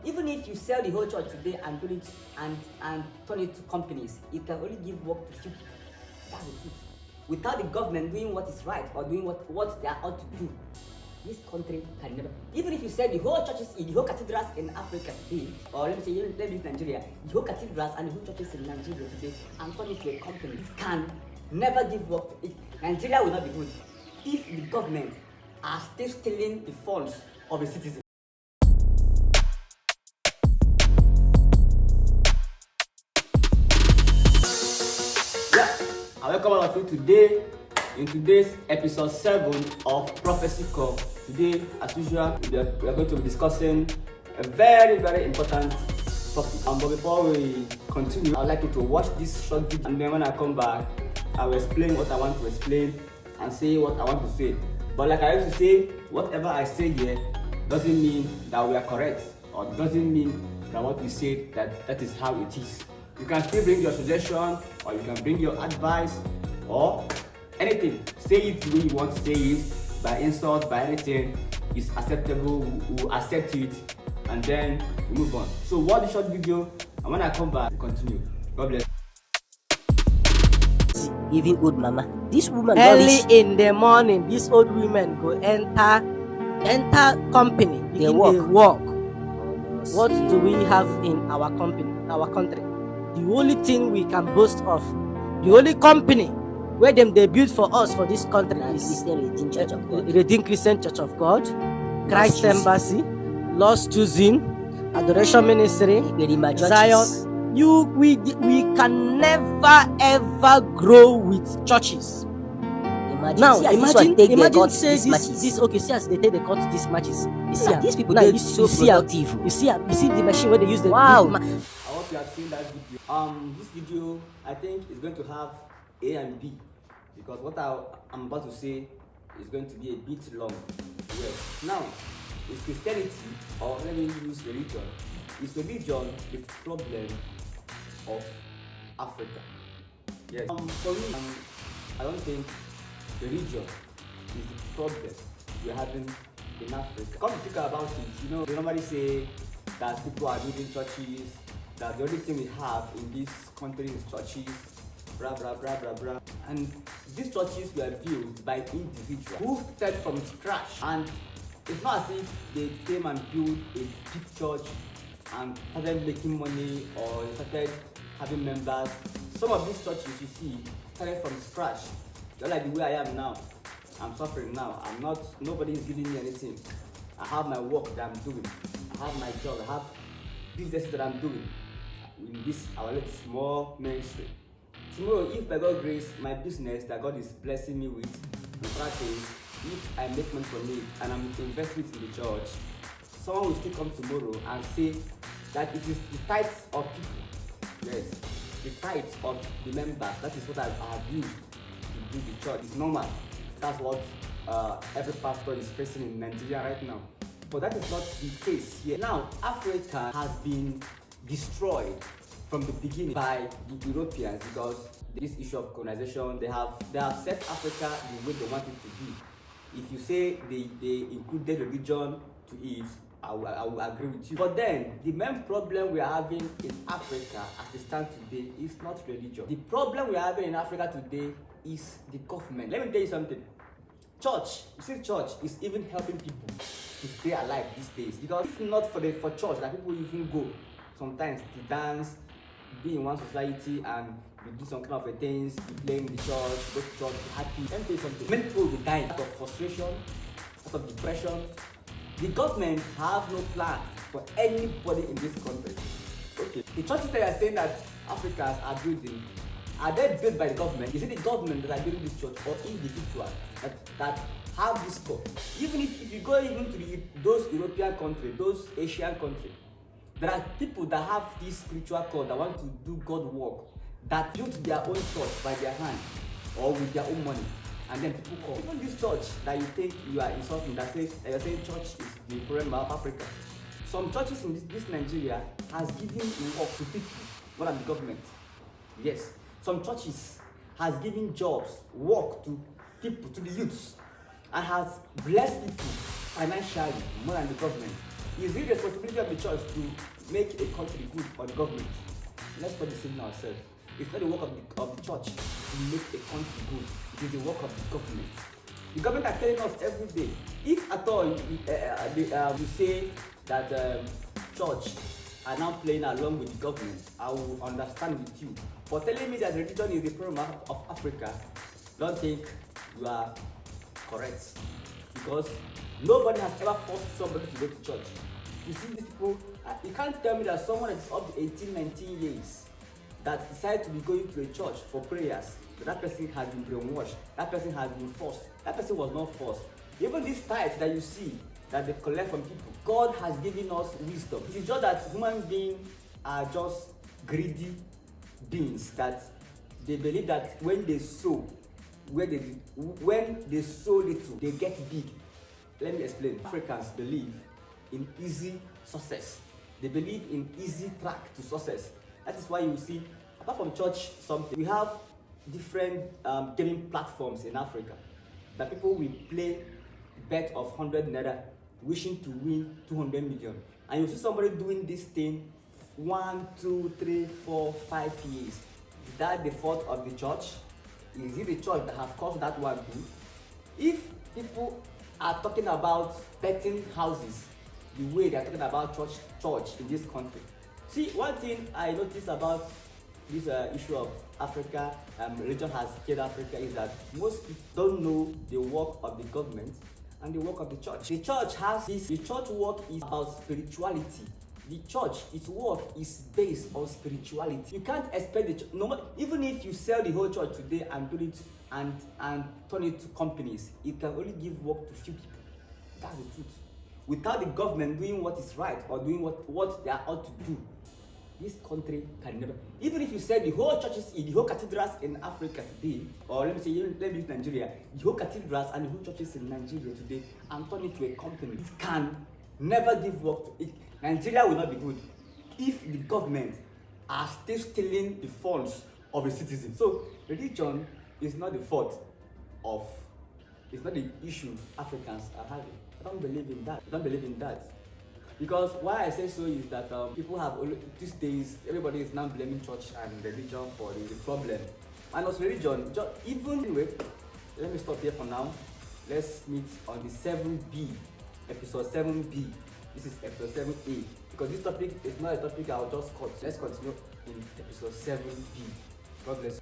Even if you sell the whole church today and put it and turn it to companies, it can only give work to few people. That's the truth. Without the government doing what is right or doing what they are ought to do, this country can never. Even if you sell the whole churches, the whole cathedrals in Africa today, or let me use Nigeria, the whole cathedrals and the whole churches in Nigeria today, and turn it to a company, it can never give work to it. Nigeria will not be good if the government are still stealing the funds of the citizens. I welcome all of you today in today's episode 7 of Prophecy Call. Today, as usual, we are going to be discussing a very, very important topic. But before we continue, I'd like you to watch this short video, and then when I come back, I will explain what I want to explain and say what I want to say. But like I used to say, whatever I say here doesn't mean that we are correct, or doesn't mean that what we say that is how it is. You can still bring your suggestion, or you can bring your advice, or anything. Say it the way you want to say it, by insult, by anything is acceptable. We'll accept it, and then we move on. So watch the short video, and when I come back, we continue. God bless. Even old mama, this woman early in the morning, these old women go enter company, They begin work. dey work. What do we have in our company, our country? The only thing we can boast of, the only company where them they built for us for this country na is Christian Redeemed Church of God. Redeemed Christian Church of God, Christ Choosing. Embassy, Lost Choosing, Adoration Ministry, Redeemer Churches. Zion. We can never ever grow with churches. Now imagine say this okay, see as they take the cut these matches. You see These people now dey you so see productive. you see the machine where they use the Wow. the I hope you have seen that video. This video I think is going to have A and B, because what I'm about to say is going to be a bit long. Yes. Now, is Christianity, or let me use religion, is religion the problem of Africa? Yes. For me, I don't think religion is the problem we're having in Africa. Come to think about it, they normally say that people are building churches, that the only thing we have in this country is churches, blah blah blah blah blah. And these churches were built by individuals who started from scratch, and it's not as if they came and built a big church and started making money or started having members. Some of these churches you see started from scratch. Just like the way I am now. I'm suffering now. Nobody is giving me anything. I have my work that I'm doing. I have my job. I have businesses that I'm doing in this our little small ministry. Tomorrow, if by God's grace, my business that God is blessing me with, in practice, if I make money from it and I'm investing it in the church, someone will still come tomorrow and say that it is the tithes of people. Yes, the tithes of the members. That is what I have used to do the church. It's normal. That's what every pastor is facing in Nigeria right now. But that is not the case here. Now, Africa has been destroyed from the beginning by the Europeans, because this issue of colonization, they have set Africa the way they want it to be. If you say they included religion to it, I will agree with you. But then, the main problem we are having in Africa as it stands today is not religion. The problem we are having in Africa today is the government. Let me tell you something. Church is even helping people to stay alive these days. Because if not for church, that people even go sometimes to dance, be in one society, and you do some kind of things, you play in the church, go to church, be happy. Let me tell you something. Many people will be dying out of frustration, out of depression. The government have no plan for anybody in this country. Okay. The churches that are saying that Africans are building, are they built by the government? Is it the government that are building this church, or individuals that have this call? Even if you go even to those European countries, those Asian countries, there are people that have this spiritual call that want to do God work, that built their own church by their hand or with their own money, and then people call. Even this church that you think you are insulting, that you're saying church is the problem of Africa. Some churches in this Nigeria has given work to people more than the government. Yes. Some churches has given jobs, work to people, to the youths, and has blessed people financially more than the government. Is it the responsibility of the church to make a country good or the government? Let's put this in ourselves. It's not the work of the church to make a country good. It is the work of the government. The government are telling us every day. If at all you say that church are now playing along with the government, I will understand with you. For telling me that religion is the problem of Africa, don't think you are correct. Because nobody has ever forced somebody to go to church. You see these people, you can't tell me that someone that is up to 18, 19 years that decided to be going to a church for prayers, that person has been brainwashed, that person has been forced, that person was not forced. Even these tithes that you see that they collect from people, God has given us wisdom. It is just that human beings are just greedy beings, that they believe that when they sow, when they sow little, they get big. Let me explain. Africans believe in easy success. They believe in easy track to success. That is why you see, apart from church, we have different gaming platforms in Africa that people will play bet of 100 naira, wishing to win 200 million. And you see somebody doing this thing 1, 2, 3, 4, 5 years. Is that the fault of the church? Is it the church that have caused that one too? If people are talking about betting houses the way they are talking about church in this country. See, one thing I noticed about this issue of Africa, religion has killed Africa, is that most people don't know the work of the government and the work of the church. The church has this, the church work is about spirituality. The church, its work is based on spirituality. You can't expect the church, even if you sell the whole church today and do it and turn it to companies, it can only give work to few people. That's the truth. Without the government doing what is right or doing what they are ought to do, this country can never. Even if you sell the whole churches, the whole cathedrals in Africa today, or let me use Nigeria, the whole cathedrals and the whole churches in Nigeria today, and turn it to a company, it can never give work to it. Nigeria will not be good if the government are still stealing the funds of the citizens. So religion is not the fault of, it's not the issue Africans are having. I don't believe in that. I don't believe in that. Because why I say so is that people have, these days, everybody is now blaming church and religion for the problem. And also religion, even anyway, let me stop here for now. Let's meet on the 7B, episode 7B. This is episode 7A. Because this topic is not a topic I'll just cut. Let's continue in episode 7B. God bless you.